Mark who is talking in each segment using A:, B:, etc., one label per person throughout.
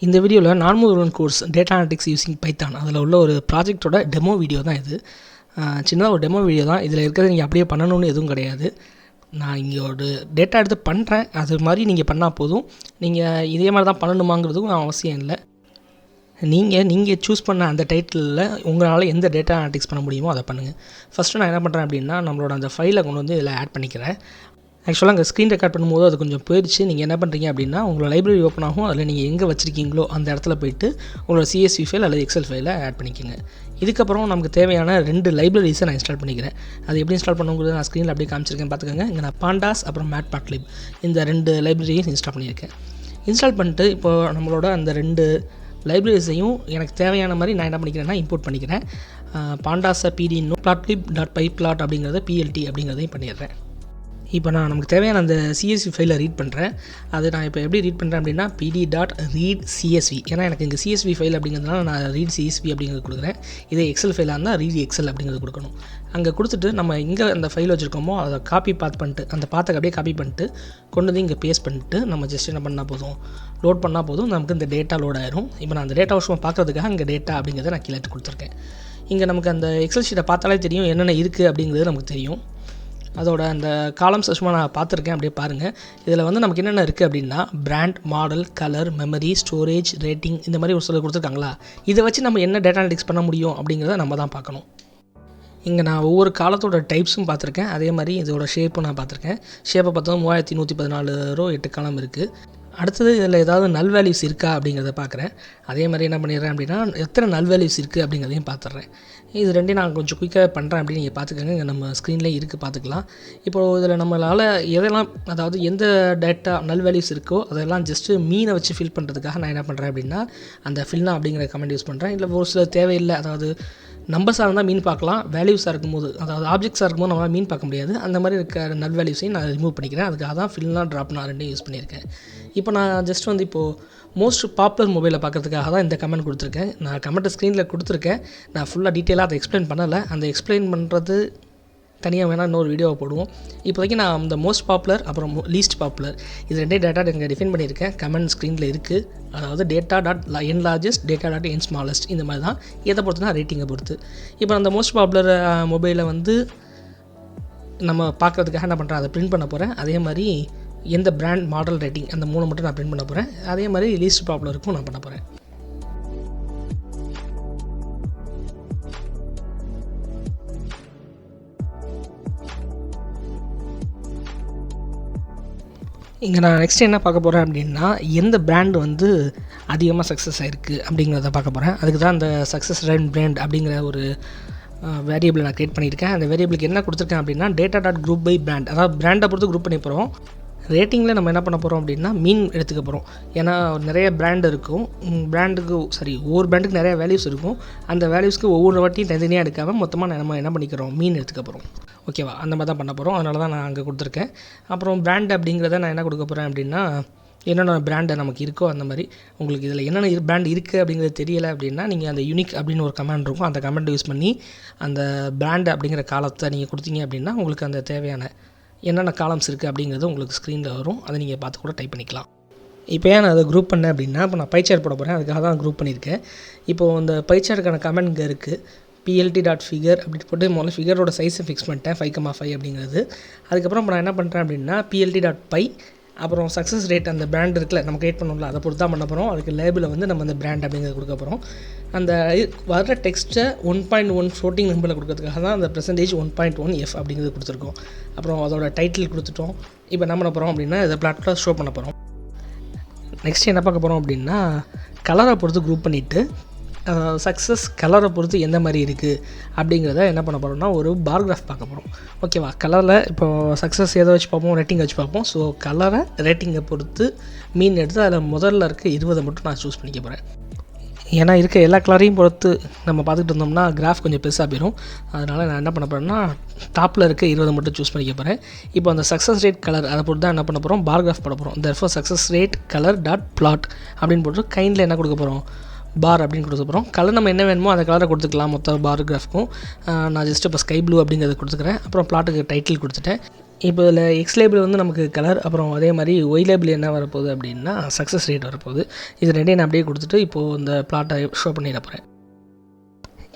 A: இந்த வீடியோவில் Naan Mudhalvan course data analytics using Python அதில் உள்ள ஒரு ப்ராஜெக்டோட டெமோ வீடியோ தான் இது. சின்னதாக ஒரு டெமோ வீடியோ தான். இதில் இருக்கிறது நீங்கள் அப்படியே பண்ணணும்னு எதுவும் கிடையாது. நான் இங்கே ஒரு டேட்டா எடுத்து பண்ணுறேன், அது மாதிரி நீங்கள் பண்ணால் போதும். நீங்கள் இதே மாதிரி தான் பண்ணணுமாங்கிறதுக்கும் அவசியம் இல்லை. நீங்கள் சூஸ் பண்ண அந்த டைட்டிலில் உங்களால் எந்த டேட்டா அனலிட்டிக்ஸ் பண்ண முடியுமோ அதை பண்ணுங்கள். ஃபஸ்ட்டு நான் என்ன பண்ணுறேன் அப்படின்னா, நம்மளோட அந்த ஃபைலை கொண்டு வந்து இதில் ஆட் பண்ணிக்கிறேன். ஆக்சுவலாக அங்கே ஸ்க்ரீன் ரெக்கார்ட் பண்ணும்போது அது கொஞ்சம் போயிடுச்சு. நீங்கள் என்ன பண்ணுறீங்க அப்படின்னா, உங்களோட லைப்ரரி ஓப்பன் ஆகும். அதில் நீங்கள் எங்கே வச்சுருக்கீங்களோ அந்த இடத்துல போய்ட்டு உங்களோட CSV ஃபைல் அல்லது எக்ஸல் ஃபைலை ஆட் பண்ணிக்கோங்க. இதுக்கப்புறம் நமக்கு தேவையான 2 லைப்ரரிஸை நான் இன்ஸ்டால் பண்ணிக்கிறேன். அது எப்படி இன்ஸ்டால் பண்ணுங்கிறது நான் ஸ்க்ரீனில் அப்படியே காமிச்சிருக்கேன், பார்த்துக்கோங்க. இங்கே நான் பாண்டாஸ் அப்புறம் மேட்பாட்லிப் இந்த 2 லைப்ரரியும் இன்ஸ்டால் பண்ணியிருக்கேன். இன்ஸ்டால் பண்ணிட்டு இப்போது நம்மளோட அந்த 2 லைப்ரரிஸையும் எனக்கு தேவையான மாதிரி நான் என்ன பண்ணிக்கிறேன்னா இம்போர்ட் பண்ணிக்கிறேன். பாண்டாஸை PD plotly.pyplot அப்படிங்கிறத PLT அப்படிங்கிறதையும் பண்ணிடுறேன். இப்போ நான் நமக்கு தேவையான அந்த CSV ஃபைலை ரீட் பண்ணுறேன். அது நான் இப்போ எப்படி ரீட் பண்ணுறேன் அப்படின்னா pd.read.csv. ஏன்னா எனக்கு இங்கே CSV ஃபைல் அப்படிங்கிறதுனால நான் read CSV அப்படிங்கிறது கொடுக்குறேன். இதே எக்ஸல் ஃபைலாக இருந்தால் read excel அப்படிங்கிறது கொடுக்கணும். அங்கே கொடுத்துட்டு நம்ம எங்கே அந்த ஃபைல் வச்சுருக்கோமோ அதை காப்பி பண்ணிட்டு அந்த பாத்துக்கு அப்படியே காப்பி பண்ணிட்டு கொண்டு வந்து இங்கே பேஸ்ட் பண்ணிட்டு நம்ம ஜஸ்ட் என்ன பண்ணால் போதும், லோட் பண்ணால் போதும், நமக்கு இந்த டேட்டா லோட் ஆயிரும். இப்போ நான் அந்த டேட்டா விஷயமாக பார்க்குறதுக்காக இங்கே டேட்டா அப்படிங்கிறத நான் கீழே கொடுத்துருக்கேன். இங்கே நமக்கு அந்த எக்ஸல் ஷீட்டை பார்த்தாலே தெரியும் என்னென்ன இருக்குது அப்படிங்கிறது நமக்கு தெரியும். அதோட அந்த காலம்ஸ் சும்மா நான் பார்த்துருக்கேன், அப்படியே பாருங்கள். இதில் வந்து நமக்கு என்னென்ன இருக்குது அப்படின்னா brand, model, colour, memory, storage, rating இந்த மாதிரி ஒரு சில கொடுத்துருக்காங்களா. இதை வச்சு நம்ம என்ன டேட்டா அனலிட்டிக்ஸ் பண்ண முடியும் அப்படிங்கிறத நம்ம தான் பார்க்கணும். இங்கே நான் ஒவ்வொரு காலத்தோட டைப்ஸும் பார்த்துருக்கேன். அதே மாதிரி இதோட ஷேப்பும் நான் பார்த்துருக்கேன். ஷேப்பை பார்த்தா 3114 ரோ 8 காலம் இருக்குது. அடுத்தது இதில் ஏதாவது நல் வேல்யூஸ் இருக்கா அப்படிங்கிறத பார்க்குறேன். அதே மாதிரி என்ன பண்ணிடுறேன் அப்படின்னா எத்தனை நல் வேல்யூஸ் இருக்குது அப்படிங்கிறதையும் பார்த்துட்றேன். இது ரெண்டையும் நான் கொஞ்சம் குயிக்காக பண்ணுறேன் அப்படின்னு நீங்கள் பார்த்துக்கோங்க. இங்கே நம்ம ஸ்க்ரீன்லேயே இருக்குது, பார்த்துக்கலாம். இப்போது இதில் நம்மளால் எதெல்லாம், அதாவது எந்த டேட்டா நல் வேல்யூஸ் இருக்கோ அதெல்லாம் ஜஸ்ட்டு மீனை வச்சு ஃபில் பண்ணுறதுக்காக நான் என்ன பண்ணுறேன் அப்படின்னா அந்த ஃபில்னா அப்படிங்கிற கமெண்ட் யூஸ் பண்ணுறேன். இல்லை ஒரு சில தேவையில்லை, அதாவது நம்பர்ஸாக இருந்தால் மீன் பார்க்கலாம், வேல்யூஸாக இருக்கும்போது அதாவது ஆப்ஜெக்ட்ஸாக இருக்கும்போது நம்மளால் மீன் பார்க்க முடியாது. அந்த மாதிரி இருக்க நல் வேல்யூஸையும் நான் ரிமூவ் பண்ணிக்கிறேன். அதுக்காக தான் ஃபில்னா ட்ராப் நான் ரெண்டையும் யூஸ் பண்ணியிருக்கேன். இப்போ நான் ஜஸ்ட் வந்து இப்போது மோஸ்ட் பாப்புலர் மொபைலை பார்க்குறதுக்காக தான் இந்த கமெண்ட் கொடுத்துருக்கேன். நான் கமெண்ட்டை ஸ்க்ரீனில் கொடுத்துருக்கேன். நான் ஃபுல்லாக டீட்டெயிலாக அதை எக்ஸ்பிளைன் பண்ணலை. அந்த எக்ஸ்பிளைன் பண்ணுறது தனியாக வேணால் இன்னொரு வீடியோவை போடுவோம். இப்போதைக்கு நான் அந்த மோஸ்ட் பாப்புலர் அப்புறம் லீஸ்ட் பாப்புலர் இது 2 டேட்டா இங்கே டிஃபைன் பண்ணியிருக்கேன். கமெண்ட் ஸ்க்ரீனில் இருக்குது. அதாவது data.n largest, data.n smallest இந்த மாதிரி தான். எதை பொறுத்துனா ரேட்டிங்கை பொறுத்து. இப்போ அந்த மோஸ்ட் பாப்புலர் மொபைலை வந்து நம்ம பார்க்குறதுக்காக என்ன பண்ணுறேன், அதை பிரிண்ட் பண்ண போகிறேன். அதே மாதிரி எந்த பிராண்ட், மாடல், ரேட்டிங் அந்த 3 மட்டும் நான் பிரிண்ட் பண்ண போகிறேன். அதே மாதிரி லீஸ்ட் பாப்புலருக்கும் நான் பண்ண போகிறேன். இங்கே நான் நெக்ஸ்ட் என்ன பார்க்க போகிறேன் அப்படின்னா எந்த பிராண்ட் வந்து அதிகமாக சக்ஸஸ் ஆகிருக்கு அப்படிங்கிறத பார்க்க போகிறேன். அதுக்கு தான் அந்த சக்ஸஸ் ரேட் பிராண்ட் அப்படிங்கிற ஒரு வேரியபிள் நான் க்ரியேட் பண்ணியிருக்கேன். அந்த வேரியபிளுக்கு என்ன கொடுத்துருக்கேன் அப்படின்னா data.group by brand, அதாவது பிராண்டை பொறுத்து குரூப் பண்ணி போகிறோம். ரேட்டிங்கில் நம்ம என்ன பண்ண போகிறோம் அப்படின்னா மீன் எடுத்துக்க போகிறோம். ஏன்னா நிறைய பிராண்ட் இருக்கும், ஒவ்வொரு பிராண்டுக்கு நிறைய வேல்யூஸ் இருக்கும். அந்த வேல்யூஸ்க்கு ஒவ்வொரு வாட்டியும் தனித்தனியாக எடுக்காமல் மொத்தமாக நம்ம என்ன பண்ணிக்கிறோம், மீன் எடுத்துக்க போகிறோம். ஓகேவா, அந்த மாதிரி தான் பண்ண போகிறோம். அதனால தான் நான் அங்கே கொடுத்துருக்கேன். அப்புறம் பிராண்ட் அப்படிங்கிறத நான் என்ன கொடுக்க போகிறேன் அப்படின்னா என்னென்ன பிராண்டை நமக்கு இருக்கோ அந்த மாதிரி. உங்களுக்கு இதில் என்னென்ன பிராண்ட் இருக்குது அப்படிங்கிறது தெரியலை அப்படின்னா நீங்கள் அந்த யூனிக் அப்படின்னு ஒரு கமெண்ட் இருக்கும், அந்த கமெண்ட் யூஸ் பண்ணி அந்த பிராண்ட் அப்படிங்கிற காலத்தை நீங்கள் கொடுத்தீங்க அப்படின்னா உங்களுக்கு அந்த தேவையான என்னென்ன காலம்ஸ் இருக்குது அப்படிங்கிறது உங்களுக்கு ஸ்க்ரீனில் வரும். அதை நீங்கள் பார்த்து கூட டைப் பண்ணிக்கலாம். இப்போ ஏன் நான் அதை குரூப் பண்ணேன் அப்படின்னா இப்போ நான் பைச்சார்ட் போட போகிறேன், அதுக்காக தான் குரூப் பண்ணியிருக்கேன். இப்போது அந்த பைச்சார்ட்டுக்கான கமெண்ட் இங்கே இருக்குது. plt.figure அப்படி போட்டு முதல்ல ஃபிகரோட சைஸை ஃபிக்ஸ் பண்ணிட்டேன் 5,5 அப்படிங்கிறது. அதுக்கப்புறம் இப்போ நான் என்ன பண்ணுறேன் அப்படின்னா plt.py அப்புறம் சக்ஸஸ் ரேட் அந்த பிராண்ட் இருக்குல்ல நம்ம கிரியேட் பண்ணோம்ல அதை பொறுத்து தான் பண்ண போகிறோம். அதுக்கு லேபிளை வந்து நம்ம அந்த பிராண்ட் அப்படிங்கிறது கொடுக்க போகிறோம். அந்த வர டெக்ஸ்ட்டை 1.1 ஃப்ளோட்டிங் நம்பரில் கொடுக்கறதுக்காக தான் அந்த %1.1f அப்படிங்கிறது கொடுத்துருக்கோம். அப்புறம் அதோட டைட்டில் கொடுத்துட்டோம். இப்போ என்ன பண்ண போகிறோம் அப்படின்னா இதை பிளாட்டில் ஷோ பண்ண போகிறோம். நெக்ஸ்ட் என்ன பார்க்க போகிறோம் அப்படின்னா கலரை பொறுத்து குரூப் பண்ணிவிட்டு சக்ஸஸ் கலரை பொறுத்து எந்த மாதிரி இருக்குது அப்படிங்கிறத என்ன பண்ண போகிறோம்னா ஒரு பார்கிராஃப் பார்க்க போகிறோம். ஓகேவா, கலரில் இப்போது சக்ஸஸ் எதை வச்சு பார்ப்போம், ரேட்டிங் வச்சு பார்ப்போம். ஸோ கலரை ரேட்டிங்கை பொறுத்து மீன் எடுத்து அதில் முதல்ல இருக்க 20 மட்டும் நான் சூஸ் பண்ணிக்க போகிறேன். ஏன்னா இருக்க எல்லா கலரையும் பொறுத்து நம்ம பார்த்துக்கிட்டு இருந்தோம்னா கிராஃப் கொஞ்சம் பெருசாக போயிடும். அதனால் நான் என்ன பண்ண போகிறேன்னா டாப்பில் இருக்க 20 மட்டும் சூஸ் பண்ணிக்க போகிறேன். இப்போ அந்த சக்ஸஸ் ரேட் கலர் அதை பொறுத்து தான் என்ன பண்ண போகிறோம், பார்கிராஃப் போட போகிறோம். therefore success rate colour dot plot அப்படின்னு போட்டு கைண்டில் என்ன கொடுக்க போகிறோம், பார் அப்படின்னு கொடுக்க போகிறோம். கலர் நம்ம என்ன வேணுமோ அந்த கலரை கொடுத்துக்கலாம் மொத்த பார் கிராஃப்க்கும். நான் ஜஸ்ட் இப்போ ஸ்கை ப்ளூ அப்படிங்கிறத கொடுத்துக்கிறேன். அப்புறம் பிளாட்டுக்கு டைட்டில் கொடுத்துட்டேன். இப்போ இதில் எக்ஸ் லேபிள் வந்து நமக்கு கலர், அப்புறம் அதே மாதிரி ஒய் லேபிள் என்ன வரப்போகுது அப்படின்னா சக்ஸஸ் ரேட் வரப்போகுது. இது ரெண்டையும் நான் அப்படியே கொடுத்துட்டு இப்போது இந்த பிளாட்டை ஷோ பண்ணிட போகிறேன்.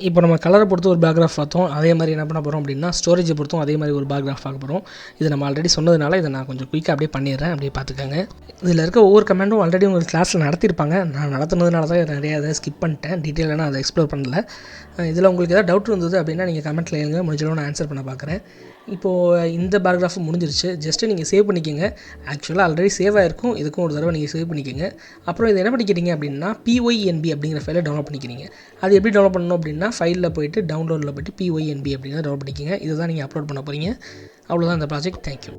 A: இப்போ நம்ம கலரை பொறுத்து ஒரு பேக்ராஃப் பார்த்தோம். அதே மாதிரி என்ன பண்ண போகிறோம் அப்படின்னா ஸ்டோரேஜை பொறுத்தும் அதே மாதிரி ஒரு பேக்ராஃப் பார்க்க போகிறோம். இது நம்ம ஆல்ரெடி சொன்னதுனால இதை நான் கொஞ்சம் குயிக்காக அப்படியே பண்ணிடுறேன். அப்படியே பார்த்துக்கோங்க. இதில் இருக்க ஒவ்வொரு கமெண்ட்டும் ஆல்ரெடி உங்களுக்கு கிளாஸில் நடத்தியிருப்பாங்க. நான் நடத்துனதுனால தான் நிறையா இதை ஸ்கிப் பண்ணிட்டேன். டீட்டெயிலாக நான் அதை எக்ஸ்ப்ளோர் பண்ணல. இதில் உங்களுக்கு ஏதாவது டவுட் இருந்தது அப்படின்னா நீங்கள் கமெண்ட்டில் எழுங்க, முடிஞ்சளவு நான் ஆன்சர் பண்ண பார்க்குறேன். இப்போது இந்த பேராகிராஃப் முடிஞ்சிருச்சு. ஜஸ்ட்டு நீங்கள் சேவ் பண்ணிக்கோங்க. ஆக்சுவலாக ஆல்ரெடி சேவ் ஆகிருக்கும். இதுக்கும் ஒரு தடவை நீங்கள் சேவ் பண்ணிக்கோங்க. அப்புறம் இது என்ன பண்ணிக்கிறீங்க அப்படின்னா PYNB அப்படிங்கிற ஃபைலை டவுன்லோட் பண்ணிக்கிறீங்க. அது எப்படி டவுன்லோட் பண்ணணும் அப்படின்னா ஃபைலில் போய்ட்டு டவுன்லோடில் போய்ட்டு PYNB அப்படிங்கிறத டவுன்லோட் பண்ணிக்கோங்க. இதுதான் நீங்கள் அப்லோட் பண்ண போகிறீங்க. அவ்வளோதான் இந்த ப்ராஜெக்ட். தேங்க்யூ.